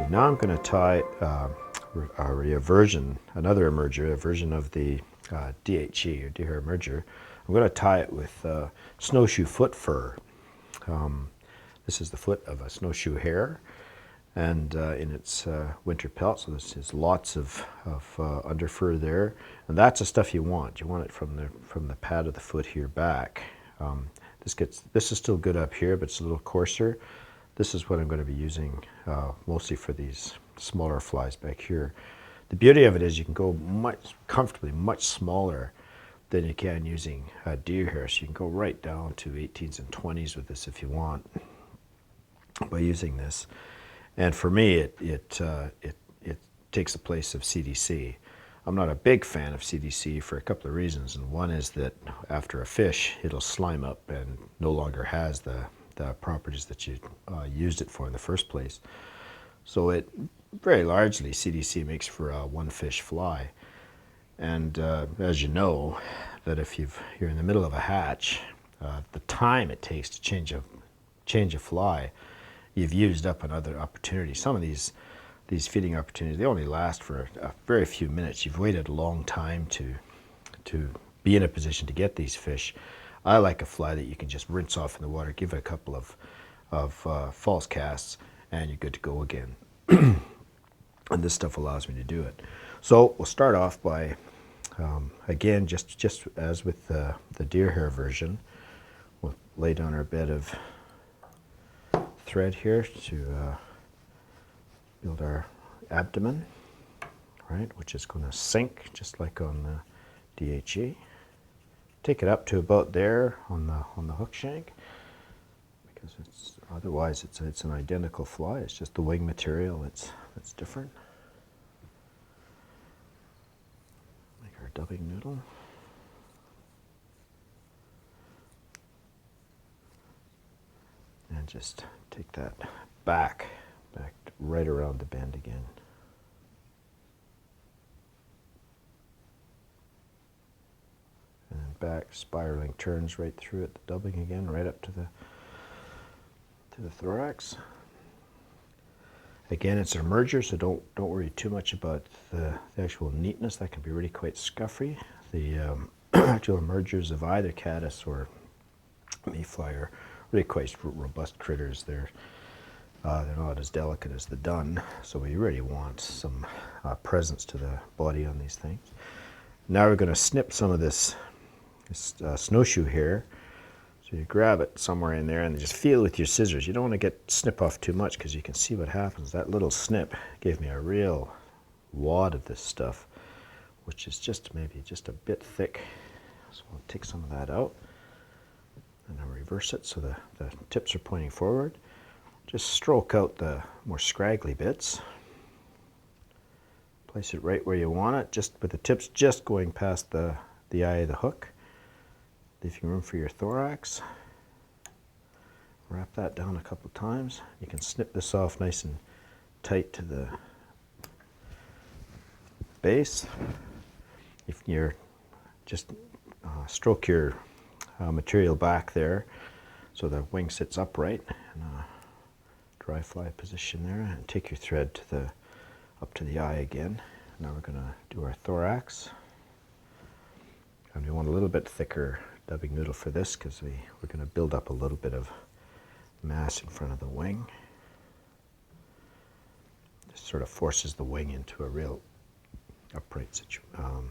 now I'm going to tie another emerger, a version of the DHE, or Deer Hare Emerger. I'm going to tie it with snowshoe foot fur. This is the foot of a snowshoe hare, and in its winter pelt, so this is lots of underfur there, and that's the stuff you want. You want it from the pad of the foot here back. This is still good up here, but it's a little coarser. This is what I'm going to be using mostly for these smaller flies back here. The beauty of it is you can go comfortably much smaller than you can using deer hair. So you can go right down to 18s and 20s with this if you want by using this. And for me, it takes the place of CDC. I'm not a big fan of CDC for a couple of reasons, and one is that after a fish, it'll slime up and no longer has the properties that you used it for in the first place. So it very largely, CDC makes for a one fish fly. And as you know, that if you're in the middle of a hatch, the time it takes to change a fly, you've used up another opportunity. Some of these feeding opportunities, they only last for a very few minutes. You've waited a long time to be in a position to get these fish. I like a fly that you can just rinse off in the water, give it a couple of false casts, and you're good to go again. And this stuff allows me to do it. So we'll start off by, again, just as with the deer hair version, we'll lay down our bed of thread here to build our abdomen, right, which is going to sink just like on the DHE. Take it up to about there on the hook shank, because otherwise it's an identical fly. It's just the wing material that's different. Make our dubbing noodle. And just take that back right around the bend again. And then back, spiraling turns right through it, the dubbing again, right up to the thorax. Again, it's an emerger, so don't worry too much about the actual neatness. That can be really quite scuffy. The actual emergers of either caddis or mayfly are really quite robust critters. They're not as delicate as the dun, so we really want some presence to the body on these things. Now we're going to snip some of this snowshoe hair. So you grab it somewhere in there and just feel with your scissors. You don't want to snip off too much, because you can see what happens. That little snip gave me a real wad of this stuff, which is maybe just a bit thick. So we'll take some of that out and then reverse it so the tips are pointing forward. Just stroke out the more scraggly bits. Place it right where you want it, just with the tips just going past the eye of the hook. Leaving room for your thorax. Wrap that down a couple times. You can snip this off nice and tight to the base. If you're just stroke your material back there so the wing sits upright in a dry fly position there, and take your thread up to the eye again. Now we're going to do our thorax, and we want a little bit thicker dubbing noodle for this, because we're going to build up a little bit of mass in front of the wing. This sort of forces the wing into a real upright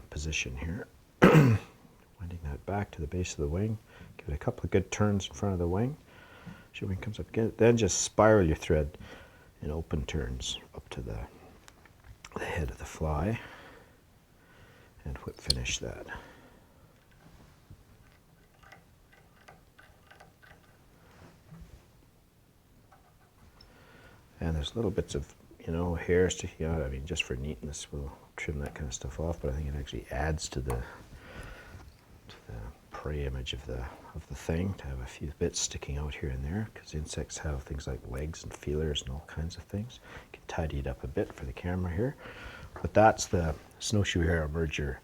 position here. Winding that back to the base of the wing. Give it a couple of good turns in front of the wing. As your wing comes up again, then just spiral your thread in open turns up to the head of the fly, and whip finish that. And there's little bits of, hair sticking out. I mean, just for neatness, we'll trim that kind of stuff off, but I think it actually adds to the prey image of the thing to have a few bits sticking out here and there, because insects have things like legs and feelers and all kinds of things. You can tidy it up a bit for the camera here. But that's the Snowshoe Hare Emerger